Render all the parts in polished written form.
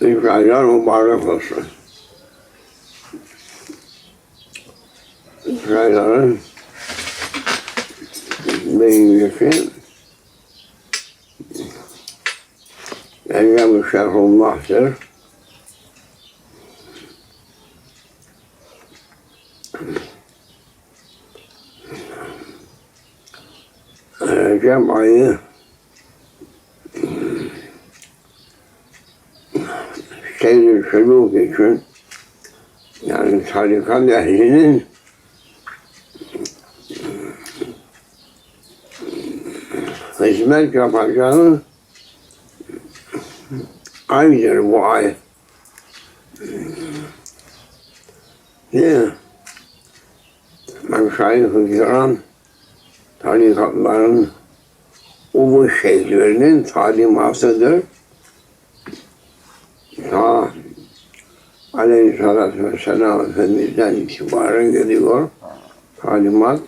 İlk aylar mübarek olsun. İlk ayların birincisi Eyyam-ı Şerhullah'tır. Recep ayı seyir-i sülûk için, yani tarikat ehlinin hizmet yapacağı aydır bu ay. Meşayih-i kiram tarikatların ulu şeyhlerinin talimatıdır. Ta Aleyhisselatü Vesselam Efendimiz'den itibaren geliyor talimat.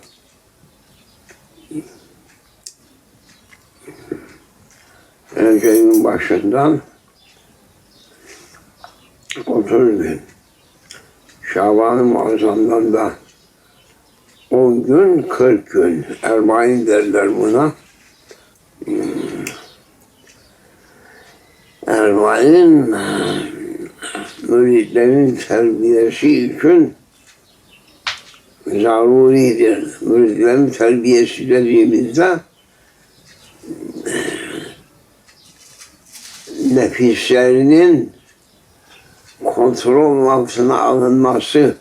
Recep'in başından 30 gün, Şaban-ı Muazzam'dan da 10 gün, 40 gün, Erbain derler buna. Erbain, müritlerin terbiyesi için zaruridir. Müritlerin terbiyesi dediğimizde nefislerinin kontrol altına alınması,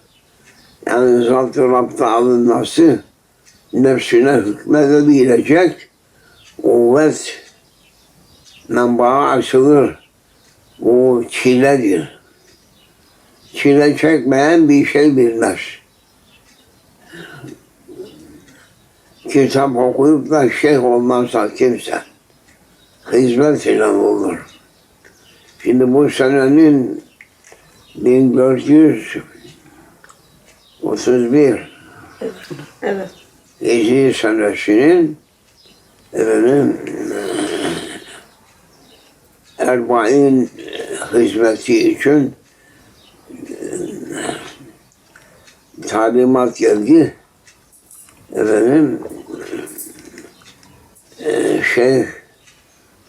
yani zat-ı rapta alınması, nefsine hükmedebilecek kuvvet menbaı açılır. Bu çiledir. Çile çekmeyen bir şey bilmez. Kitap okuyup da şeyh olmazsa kimse hizmet ile olur. Şimdi bu senenin 1431 Evet. Hicri senesinin Erbain hizmeti için talimat geldi. Şeyh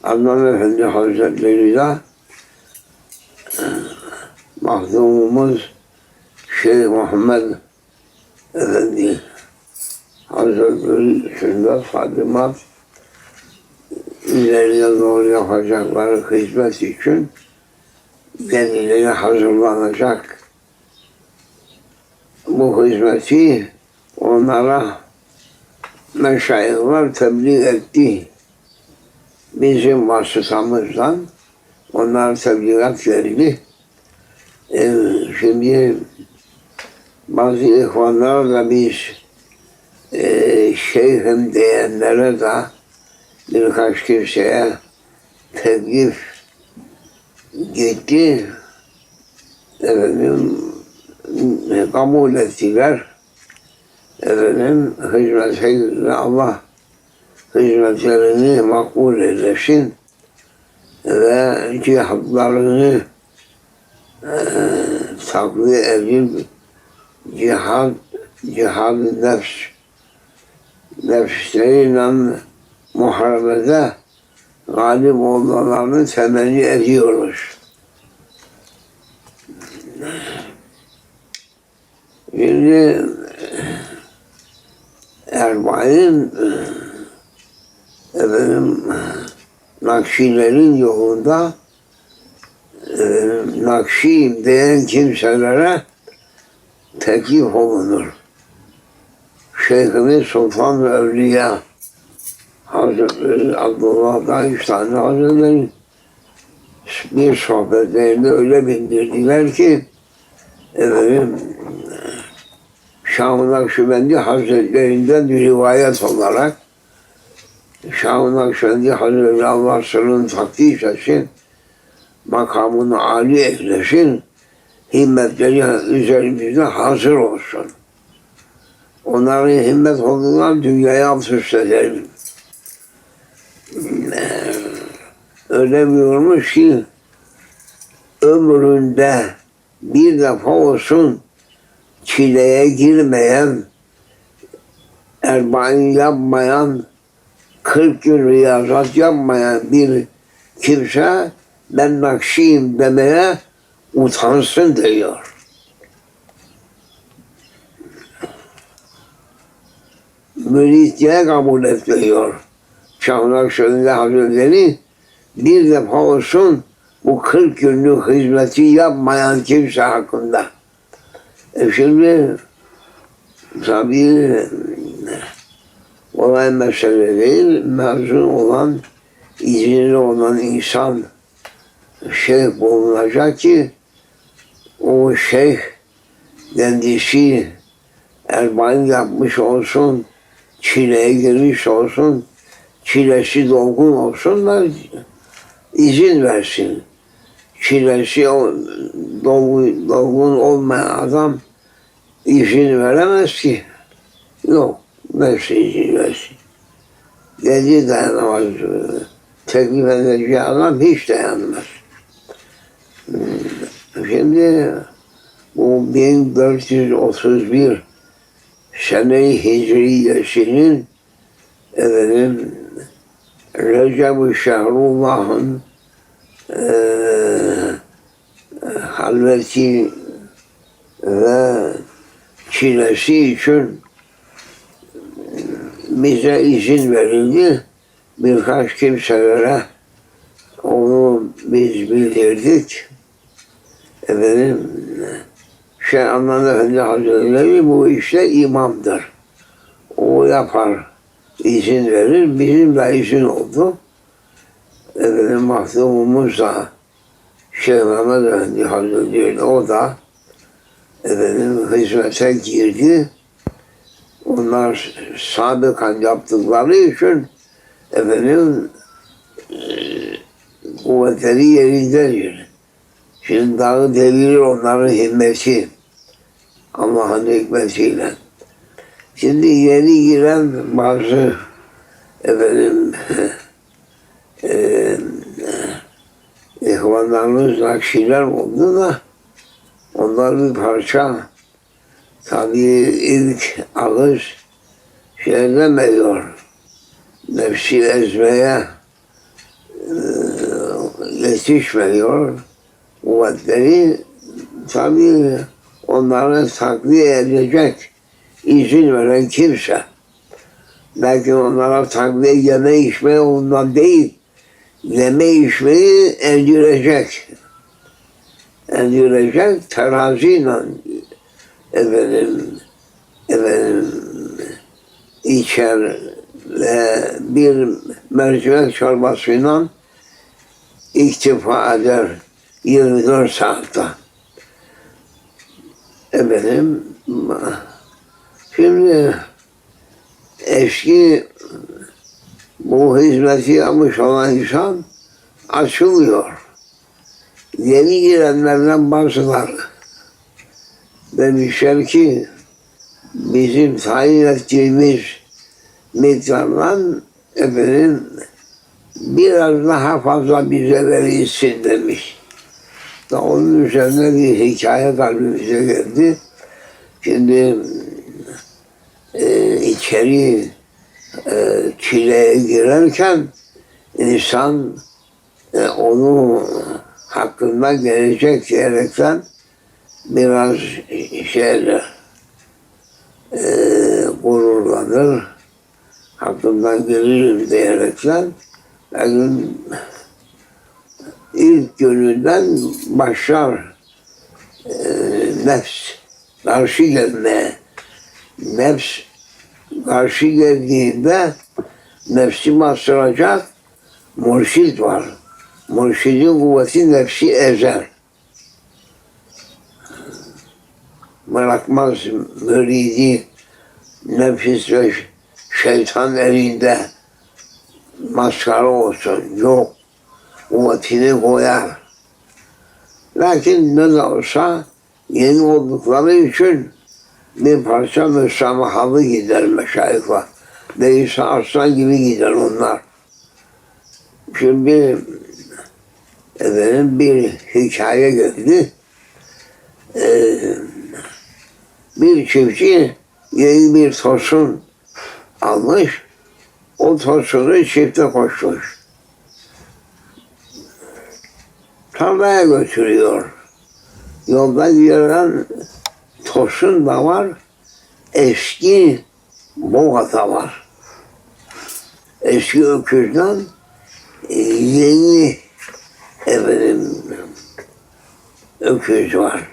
Adnan Efendi Hazretleri de mahdumumuz Şeyh Muhammed Efendi Hazretleri için de talimat ileriye doğru yapacakları hizmet için kendileri hazırlanacak. Bu hizmeti onlara meşayihler tebliğ etti. Bizim vasıtamızdan onlar tebliğat verdi. Şimdi bazı ihvanlar da biz şeyhim diyenlere de birkaç kimseye teklif gitti. Kabul ettiler. Hizmet Allah hizmetlerini makbul eylesin ve cihatlarını takviye edip cihad-ı nefsleriyle muharebede galip olmalarını temenni ediyoruz. Şimdi Erbain Nakşilerin yolunda Nakşiyim diyen kimselere teklif olunur. Şeyhimiz Sultan ve Evliya Hazretleri Abdullah Dağıştani Hazretleri bir sohbetlerinde öyle bildirdiler ki Şah-ı Nakşibendi Hazretlerinden bir rivayet olarak Şah-ı Nakşibendi Hazretleri Allah sırrını takdis etsin, makamını âli eylesin, himmetleri üzerimizde hazır olsun. Onların himmet olduğundan dünyaya alt üst edelim. Öyle buyurmuş ki ömründe bir defa olsun çileye girmeyen, erbain yapmayan, 40 gün riyazat yapmayan bir kimse ben Nakşiyim demeye utansın diyor. Müritliğe kabul etmiyor. Şah Nakşibendi Hazretleri bir defa olsun bu 40 günlük hizmeti yapmayan kimse hakkında. Şimdi tabii olay mesele değil, mezun olan, izinli olan insan şeyh bulunacak ki o şeyh kendisi erbain yapmış olsun, çileye girmiş olsun, çilesi dolgun olsun da izin versin. Çilesi dolgun olmayan adam izin veremez ki. Yok, nasıl izin versin? Dedi dayanamaz. Teklif edeceği adam hiç dayanmaz. Şimdi bu 1431 sene-i Hicriyesinin Recep-i Şehrullah'ın halveti ve çilesi için bize izin verildi. Birkaç kimselere onu biz bildirdik. Şeyh Adnan Efendi Hazretleri bu işte imamdır. O yapar, izin verir. Bizim de izin oldu. Mahdumumuz da Şeyh Mehmet Efendi Hazretleri o da hizmete girdi. Onlar sabıkan yaptıkları için kuvvetleri yerindedir. Şimdi dağı devirir onların himmeti. Allah'ın hikmetiyle. Şimdi yeni giren bazı ihvanlarımız nakşiler oldu da onlar bir parça tabii ilk ağız demiyor. Nefsi ezmeye yetişmiyor. Kuvvetleri tabii onları takviye edecek izin veren kimse. Belki onlara takviye yeme içme ondan değil, yeme içmeyi endirecek. Endirecek teraziyle içer ve bir mercimek çorbasıyla iktifa eder 24 saatte. Şimdi eski bu hizmeti yapmış olan insan açılıyor. Yeni girenlerden bazıları demişler ki bizim tayin ettiğimiz miktardan biraz daha fazla bize verilsin demiş. Da onun üzerine bir hikaye kalbimize geldi. Şimdi içeri çileye girerken insan onu hakkında gelecek diyerekten biraz gururlanır, hakkından gelirim diyerekten ilk gününden başlar nefs karşı gelmeye. Nefs karşı geldiğinde nefsi bastıracak mürşid var. Mürşidin kuvveti nefsi ezer. Bırakmaz müridi nefis ve şeytan elinde maskara olsun. Yok. Kuvvetini koyar. Lakin ne de olsa yeni oldukları için bir parça müsamahalı gider meşayihler. Değilse aslan gibi gider onlar. Şimdi efendim bir hikaye geldi. Bir çiftçi yeni bir tosun almış. O tosunu çifte koşmuş. Tarlaya götürüyor. Yolda giren tosun da var. Eski boğata var. Eski öküzden yeni efendim öküz var.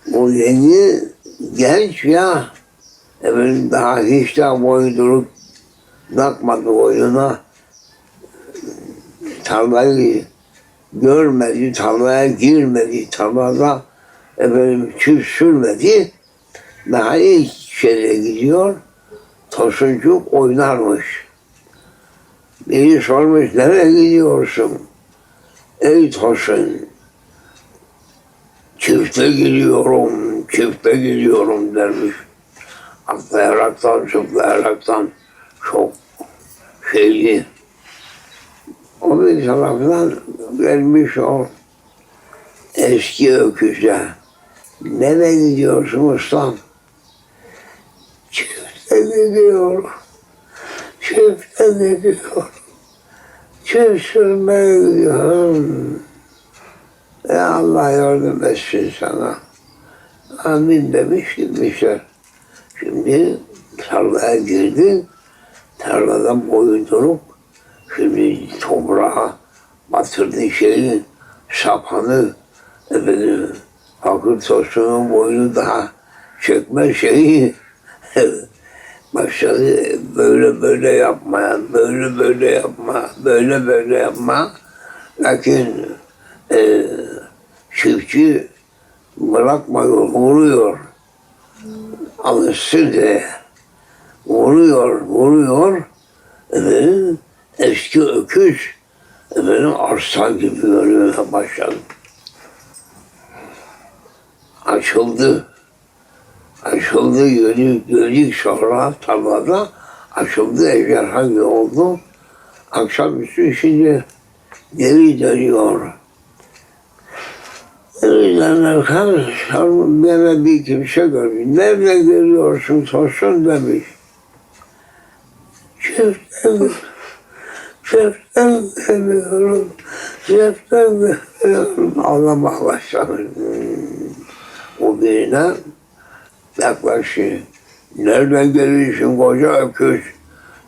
Bu yeni genç ya efendim daha hiç de boyunduruk bakmadı boynuna, tarlayı görmedi, tarlaya girmedi, tarlada efendim çift sürmedi. Daha ilk şeye gidiyor, tosuncuk oynarmış. Biri sormuş, nereye gidiyorsun? Ey tosun, çifte gidiyorum, çifte gidiyorum dermiş. Atlayaraktan, zıplayaraktan çok şeyli. O bir taraftan gelmiş o eski öküze. Nereye gidiyorsun ustam? Çifte gidiyorum. Çifte gidiyorum. Çift sürmeye gidiyorum. Allah yardım etsin sana. Amin demiş gitmişler. Şimdi tarlaya girdi. Tarladan boyunduruk. Şimdi toprağa batırdı şeyi, sapanı, efendim, fakir tosunun boynu daha çekme şeyi başladı böyle yapmaya, böyle yapma, böyle yapma. Lakin çiftçi bırakmıyor, vuruyor. Alışsın diye. Vuruyor. Efendim, eski öküz efendim arslan gibi görmeye başladı. Açıldı gördük sonra tarlada açıldı, ejderha gibi oldu. Akşamüstü şimdi geri dönüyor. Geri dönerken bana bir kimse görmüş. Nerede görüyorsun tosun demiş. Çiftten görüyorum. Allah başlamış. O birine yaklaşıyor. Nereden görüyorsun koca öküz?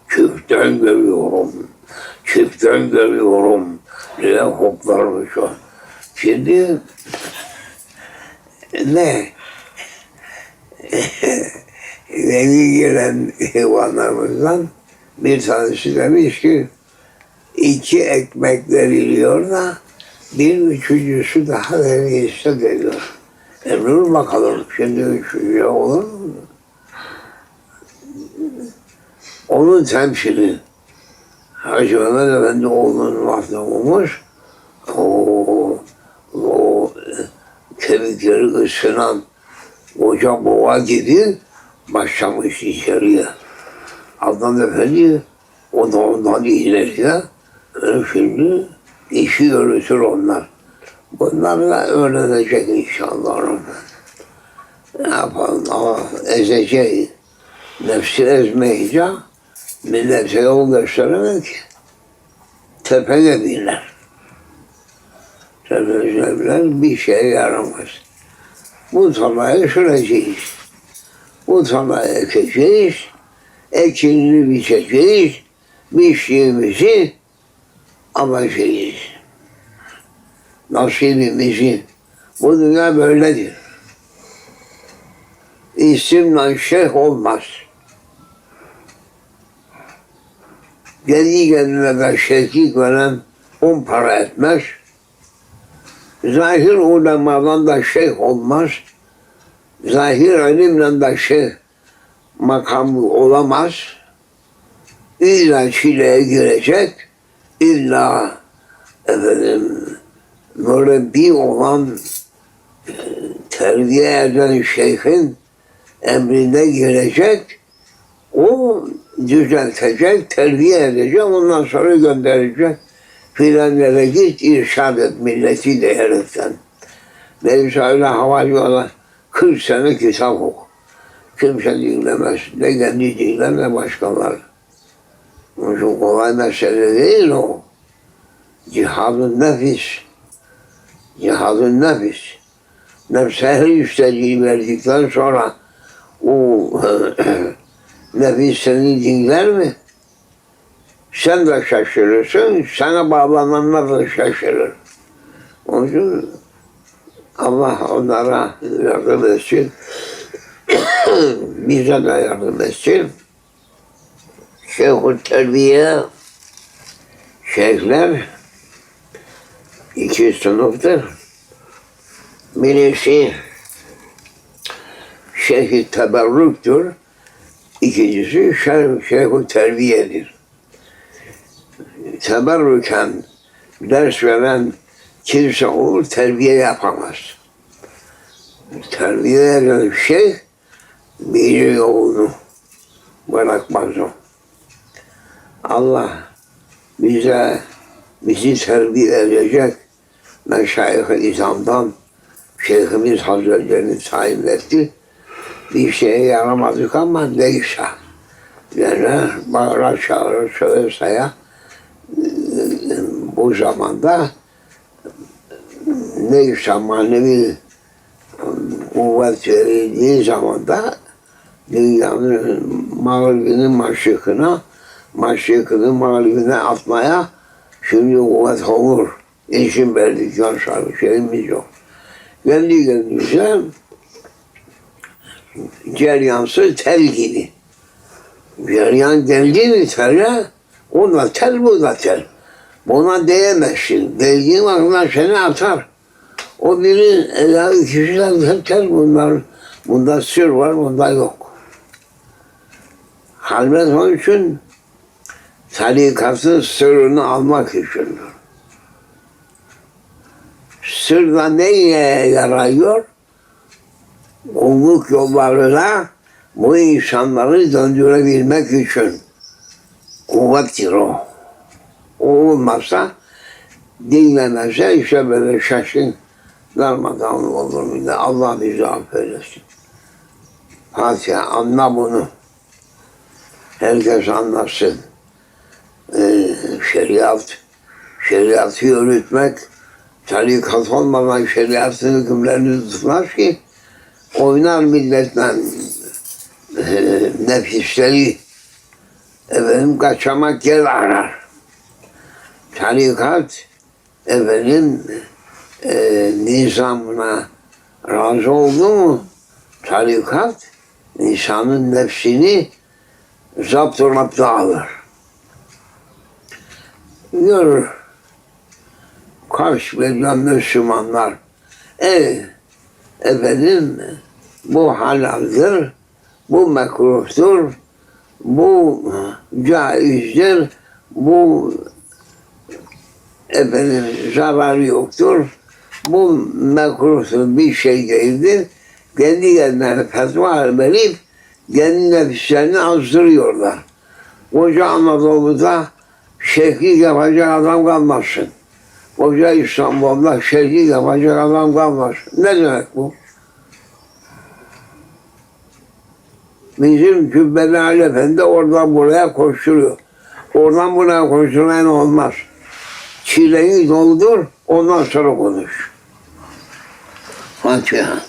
Çiftten görüyorum diye hoplarmış o. Şimdi ne? Yeni gelen hayvanlarımızdan bir tanesi demiş ki 2 ekmek veriliyor da bir üçüncüsü daha verilirse diyor. Dur bakalım şimdi üçüncü olur mu? Onun temsili Hacı Ömer Efendi oğlunun vaktinde olmuş. O kemikleri ısınan koca boğa gibi başlamış içeriye. Adnan Efendi o da ondan ileriye şimdi işi yürütür onlar. Bunlar da öğrenecek inşallah. Ne yapalım ama ezeceğiz. Nefsi ezmeyince millete yol gösteremek ki. Tepede biner. Tepede bir şeye yaramaz. Bu tarlayı süreceğiz. Bu tarlayı ekeceğiz. Ekinini biçeceğiz. Biçtiğimizi alacağız. Nasibimizi. Bu dünya böyledir. İsimle şeyh olmaz. Kendi kendine de şeyhlik veren 10 para etmez. Zahir ulemadan da şeyh olmaz. Zahir ilimle de şeyh makamı olamaz. İlla çileye girecek, illa efendim mürebbi olan terbiye eden şeyhin emrine girecek. O düzeltecek, terbiye edecek, ondan sonra gönderecek. Filan yere git, irşad et milleti diyerekten. Neyse öyle havacılar 40 sene kitap oku. Kimse dinlemez. Ne kendi dinler ne başkaları. Onun için kolay mesele değil o. Cihad-ı nefis. Cihad-ı nefis. Nefse her istediği verdikten sonra o nefis seni dinler mi? Sen de şaşırırsın, sana bağlananlar da şaşırır. Onun için Allah onlara yardım etsin. Bize de yardım etsin. Şeyh-ü terbiye, şeyhler iki sınıftır. Birisi şeyh-i teberrüktür. İkincisi şeyh-ü terbiyedir. Teberrüken ders veren kimse olur, terbiye yapamaz. Terbiye eden şeyh bir yolunu bırakmaz o. Allah bizi terbiye edecek meşayih-i izamdan Şeyhimiz Hazretlerini tayin etti. Bir şeye yaramadık ama neyse. Yani bağıra çağıra söyle saya bu zamanda neyse manevi kuvvet verildiği zamanda dünyanın mağribinin maşrikini mağribine atmaya şimdi kuvvet olur. İşin verdikten sonra şeyimiz yok. Kendi kendimize ceryansız tel gibi. Ceryan geldi mi tele, o da tel, bu da tel. Buna değemezsin. Değdiğin vaktinden seni atar. O biri ya kişiler hep tel bunlar. Bunda sır var, bunda yok. Halbuki onun için tarikatın sırrını almak içindir. Sırda neye yarıyor? Kulluk yollarına bu insanları döndürebilmek için kuvvettir o. O olmazsa dinlemezse işte böyle şaşkın darmadağın olur mu? Allah bizi affeylesin. Fatiha, anla bunu. Herkes anlasın. Şeriatı yürütmek, tarikat olmadan şeriatın hükümlerini tutmaz ki oynar milletle nefisleri kaçamak yer arar. Tarikat nizamına razı oldu mu tarikat insanın nefsini zapturapta alır. Görür. Kaç milyon Müslümanlar bu halaldir, bu mekruhtur, bu caizdir, bu zararı yoktur, bu mekruhtur, bir şey değildir. Kendi kendine fetva verip kendi nefislerini azdırıyorlar. Koca Anadolu'da şeyhlik yapacak adam kalmasın. Koca İstanbul'da şeyhlik yapacak adam kalmasın. Ne demek bu? Bizim Cübbeli Ali Efendi oradan buraya koşturuyor. Oradan buraya koşturmayan olmaz. Çileyi doldur, ondan sonra konuş. Fatiha.